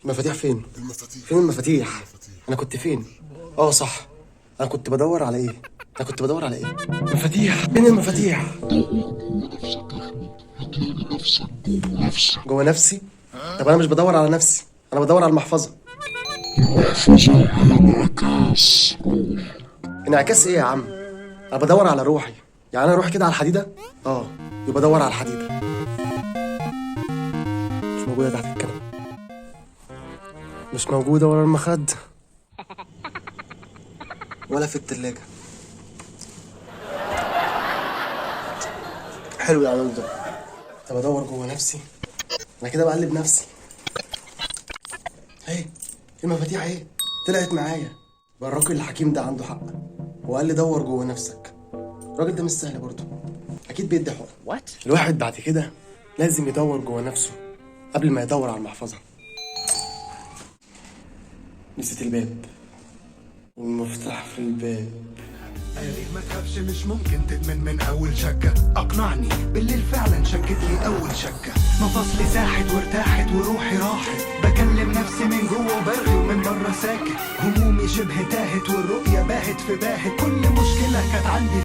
المفاتيح فين؟ المفاتيح. فين المفاتيح؟ انا كنت فين؟ اه صح، انا كنت بدور على ايه؟ انا كنت بدور على ايه؟ مفاتيح، فين المفاتيح؟ جوه نفسي؟ طب انا مش بدور على نفسي، انا بدور على المحفظة. انعكاس ايه يا عم؟ انا بدور على روحي، يعني انا روحي كده على الحديدة؟ اه، يبقى بدور على الحديدة. مش موجودة تحت الكنبة، مش موجودة ورا المخد، ولا في التلاجة. حلو العمل ده. طب ادور جوه نفسي، انا كده بقلب نفسي. اهي المفاتيح اهي، طلعت معايا. بقى الراجل الحكيم ده عنده حق، وقال لي دور جوه نفسك. الراجل ده مش سهل برضه، اكيد بيدي حقن. الواحد بعد كده لازم يدور جوه نفسه قبل ما يدور على المحفظة. نسيت الباب والمفتاح في الباب. قالي ما تخافش مش ممكن تدمن من اول شكة. اقنعني بالليل فعلا شكت لي اول شكة. مفاصلي ساحت وارتاحت وروحي راحت. بكلم نفسي من جوه وبرغي ومن بره ساكت. همومي شبه تاهت والرؤية باهت في باهت. كل مشكلة كانت عندي